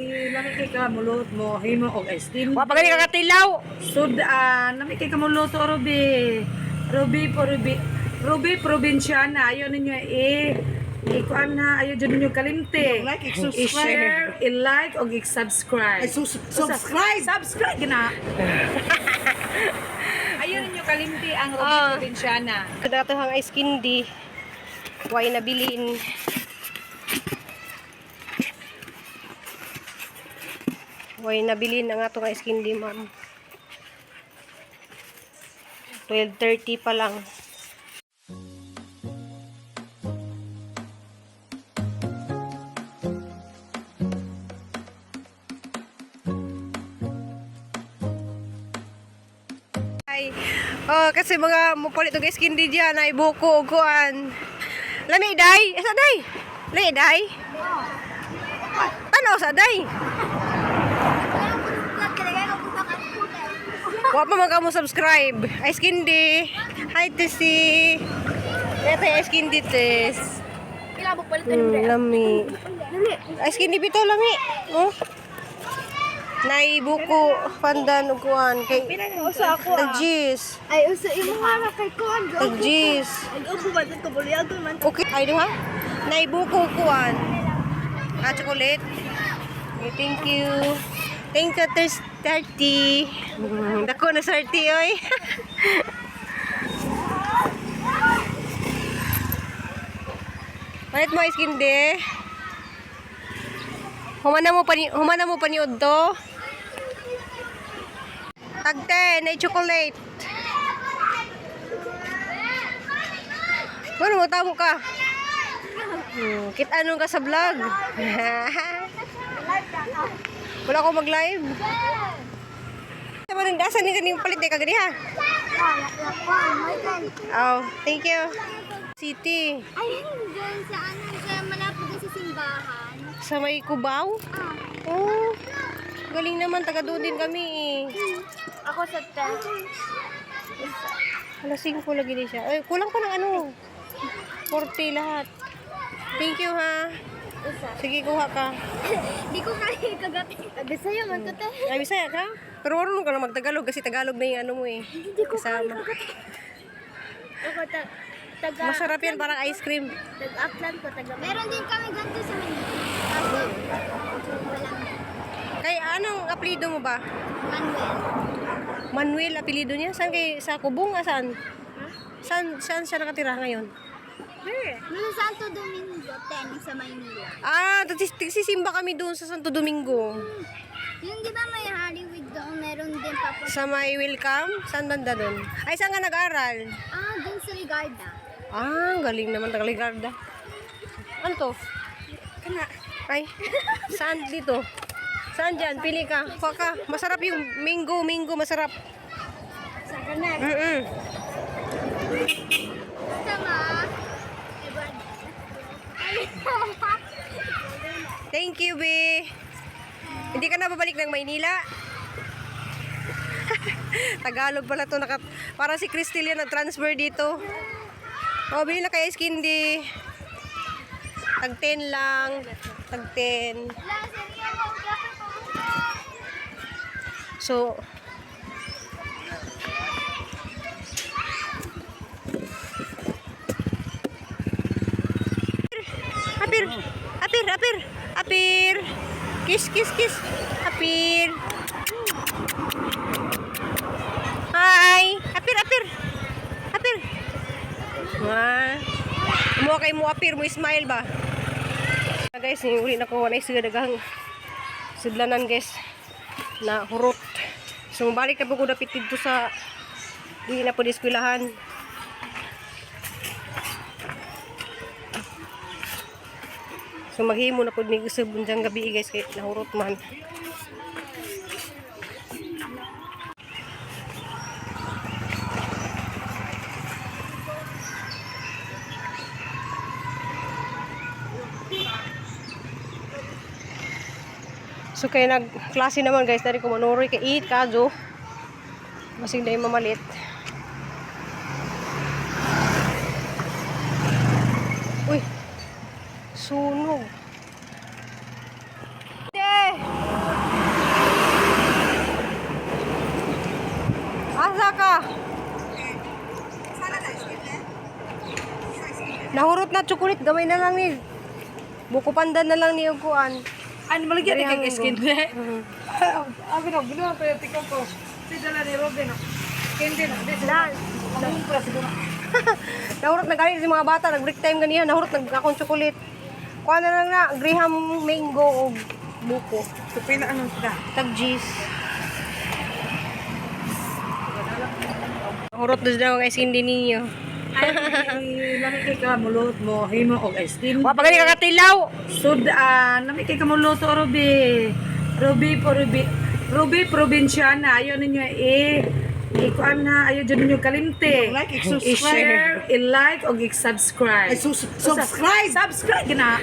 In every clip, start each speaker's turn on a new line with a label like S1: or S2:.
S1: lami kay ka mulot mo himo og ice cream.
S2: Wa pa gani kakatilaw.
S1: Sudan, lami kay ka muluto Ruby. Ruby probinsyana ayo ninyo ikuan na ayo jud ninyo kalimte.
S3: Like, subscribe.
S1: I-share, i-like og i-subscribe.
S3: Subscribe.
S1: Subscribe na. Ayo ninyo kalimte ang Ruby probinsyana.
S2: Dato hang ice candy. Way nabilin. Way nabilin ang atong ice candy, ma'am. 12:30 pa lang. Ay, kasi mga mupalit og ice candy diyan ay buko ug kuan. Lami day, asa day? Lami day? Ano sa day? Wa pa man ka mo subscribe. Ice candy. Hi to see. Ito yung ice candy test.
S4: Ilabok palit na
S2: Lami. Ice candy bito lami. Oh. Nay buko pandan ug kuan kay
S4: usa ako.
S2: tagjis.
S4: Ay usa imo nga kay kuan.
S2: Tagjis.
S4: Nag-ubo ba dito buliagon man.
S2: Okay, ay duha. Nay buko kuan. Chocolate. Okay, thank you. Thank you, 30. Dako na 30, oy. Palit mo ice candy. Humana mo paniud to. Tagte, na chocolate. Ano mo tamo ka? Kit anong ka sa vlog? Wala ko mag-live. Parang dasan ni kaning palit day kagani ha. Oh, thank you. City.
S4: Ayun doon sa ano sa malapit sa simbahan.
S2: Sa may Cubao? Oh. Galing naman, taga doon din kami eh.
S4: Ako sa 10.
S2: Alas 5 lagi din siya. Ay, kulang pa ng ano. 40 lahat. Thank you ha. Sige, kuha ka.
S4: Di ko kaya kagati. Bisaya man ko te.
S2: Ay, Bisaya ka? Pero marunong ka na magtagalog kasi Tagalog na yung ano mo eh.
S4: Hindi ko kaya
S2: Kasama.
S4: kagati. Ako taga
S2: Masarap yan, parang ice cream.
S4: Taga-upland ko taga. Meron din kami ganito sa Manila. Kaso wala.
S2: Kay anong apelido mo ba?
S4: Manuel.
S2: Manuel apelido niya? Saan kay sa Kubong? Saan? Saan siya nakatira ngayon?
S4: Nung Santo Domingo 10 sa Maynila.
S2: Ah, nagsisimba kami doon sa Santo Domingo.
S4: Yung di ba may Hollywood doon, meron din tapos.
S2: Sa may welcome? Saan banda doon? Ay, saan ka nag-aral?
S4: Doon sa Ligarda.
S2: Ah, galing naman Tagligarda. Ano to? Ay, saan dito? Saan dyan? Pili ka. Kuha ka. Masarap yung mango. Mango, masarap.
S4: Sa kanan. Sama.
S2: Thank you, be. Hindi ka na babalik ng Maynila? Tagalog pala to. Para si Crystal yan nag-transfer dito. Oh, bili na kay ice candy. Tag 10 lang. Tag 10. So, apir. Kiss. Apir. Hi. Apir. Wah. Mo kay mo apir mo smile ba? Guys, uli na ko na dagang sudlanan guys na hurot. So balik na po ko dapit dito sa di na po di eskwelahan. So maghimo na po ni usab unjang gabi guys kay nahurot man. So kaya nagklase naman guys, dari ko manuroy kay eat kadyo. Masing dahil mamalit. Uy, sunog. chocolate gamay na lang ni. Buko pandan na lang ni og kuan.
S1: Ano malagyan ni kay skin de?
S2: Mhm.
S1: Abi no, ginawa pa yung tiko ko. Si dala ni Robin no. Kendi no, di
S2: Na,
S1: Lamun pala siguro.
S2: nahurot na galit sa mga bata, nag-break time ganiya, nahurot akong chocolate. Kuha na lang na, Graham mango o buko.
S1: So pila ano sila?
S2: Tag-G's. Nahurot na sila mga isin din ninyo.
S1: Ay, lami kay ka mulot mo, himo og ice cream.
S2: Wa pa gani kakatilaw.
S1: Sud lami kay ka mulot Ruby. Ruby probinsyana, ayo ninyo ikuan na, ayo dyan ninyo kalimte.
S3: Like, i-subscribe.
S1: I-share, i-like, o i-subscribe.
S3: Subscribe.
S1: Subscribe gina.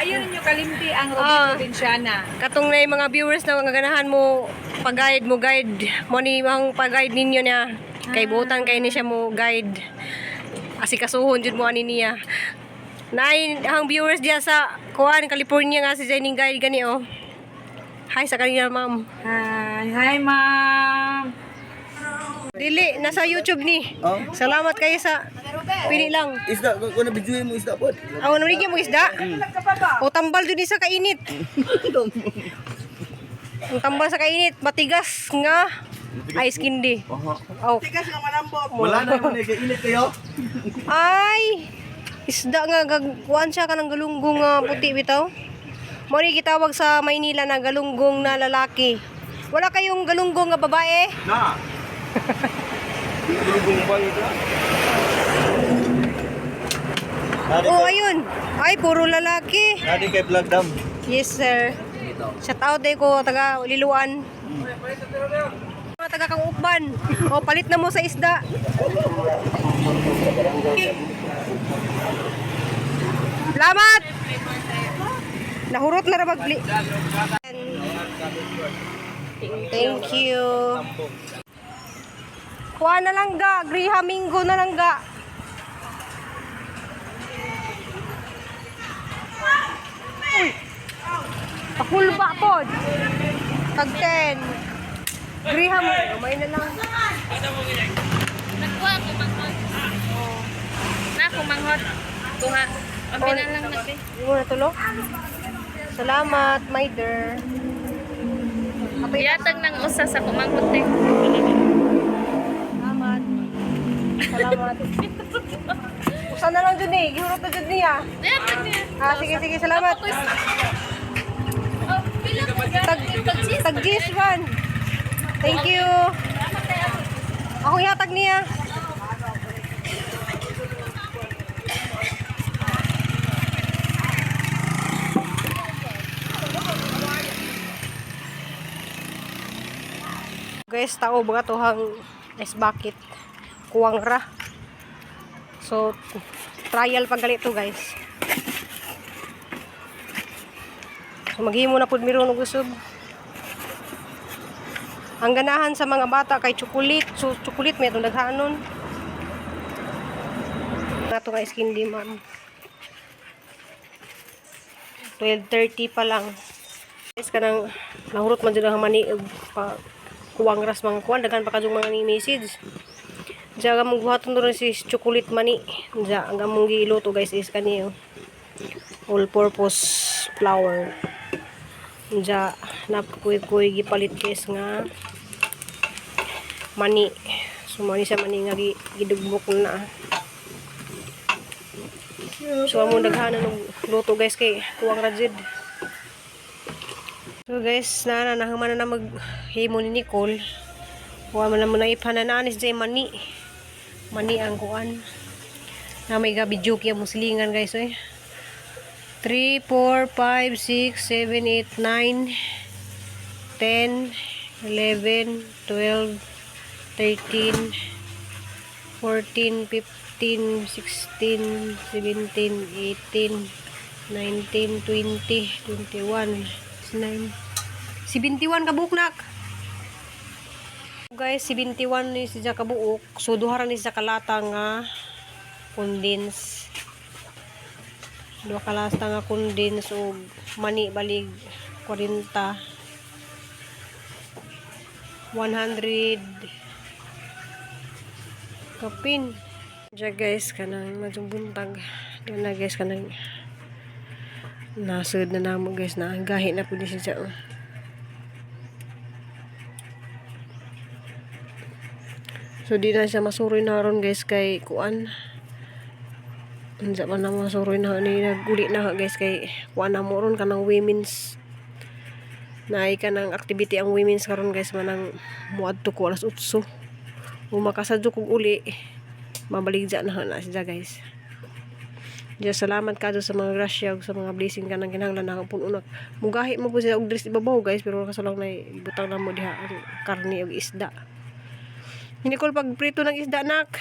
S1: Ayun ninyo kalimti ang Ruby
S2: Ah.
S1: Probinsyana.
S2: Katong na yung mga viewers na mga ganahan mo, pag-guide mo, guide. Mo ni mga pag-guide ninyo niya. Kay butan kay ni siya mo guide. Asikasuhon jud mo ani niya. Nay ang viewers diya sa Kuan, California nga si Jenny guide gani oh. Hi sa kanila ma'am.
S1: Hi ma'am.
S2: Dili, nasa YouTube ni.
S3: Oh.
S2: Salamat kayo sa pili lang.
S3: Isda, kung nabidyoin mo isda po.
S2: Awan mo mo isda. O tambal dun sa kainit. Ang tambal sa kainit, matigas nga. Ice candy. Oh.
S3: Tigas nga malambot. Wala na naman kainit kayo.
S2: Ay! Isda nga, kuan siya ka ng galunggong puti bitaw. Mori gitawag sa Maynila na galunggong na lalaki. Wala kayong galunggong nga babae?
S3: Na. Gulugong ba ito?
S2: Oh, ayun. Ay, puro lalaki.
S3: Nadi kay Vlog Dam.
S2: Yes, sir. Shout out day ko, taga Liluan. Mga taga kang ukban. O, palit na mo sa isda. Salamat! Nahurot na rabagli. Thank you. Kuha na lang ga. Griha Mingo na lang ga. Uy! Pakulba po. Tag 10. Griha mo. May na lang.
S5: Nagkuha ko manghot. Na ko manghot. Kuha. Ang pinalang natin.
S2: Hindi mo natulog? Salamat, my dear.
S5: Yatag ng usa sa kumanghot eh.
S2: Salamat. Salamat. Usa na lang dun eh. Gihurot na dun niya.
S5: Yatag niya.
S2: Sige, sige. Salamat.
S5: Oh, pila ko dyan.
S2: Tag-gis man. Thank you. Ako yatag niya. Guys, tao mga tuhang ice bucket. Kuwang ra. So, trial pag gali to guys. So, maghimo na pud miro og usog. Ang ganahan sa mga bata kay chocolate. So, chocolate may itong daghanon. Nato nga skin di ma'am. 12:30 pa lang. Guys, kanang nahurot man dyan ang mani pa kuwang ras mga kuwan. Daghan pa kajong mga message. Diyan ang mong buhaton doon si chocolate mani. Diyan ang mong giluto guys is kaniyo. All-purpose flour. Diyan napukuy-kuy gipalit guys nga mani. So mani sa mani nga gidugbok na. So among daghanan ng luto guys kay kuwang rajid. So guys, naman na maghimo ni Nicole. Kuha man naman na ipanananis dyan mani. Mani ang kuan. Na may gabi joke yung musilingan guys eh. 3, 4, 5, 6, 7, 8, 9, 10, 11, 12, 13, 14, 15, 16, 17, 18, 19, 20, 21, 9, 71 kabuknak. Guys, 71 ni siya kabuok. So duha ra ni siya kalata nga condense. Duha kalata nga condense og mani balig 40. 100 kapin. Diya guys, kanang madyong buntag. Diyan na guys, kanang nasud na namo guys, na gahi na po ni siya. So di na siya masuroy na ron guys kay kuan. Unsa man na masuroy na ni naguli na guys kay kuan na mo ron kanang women's. Naay kanang activity ang women's karon guys manang muadto ko alas 8. Kung makasadyo kog uli, mabaligya na siya guys. Diya salamat kadto sa mga grasya ug sa mga blessing kanang kinahanglan na pun unak. Mugahi mo po siya og dress ibabaw guys pero kaso lang na ibutang na mo diha ang karne ug isda. Hindi ko pag prito ng isda nak.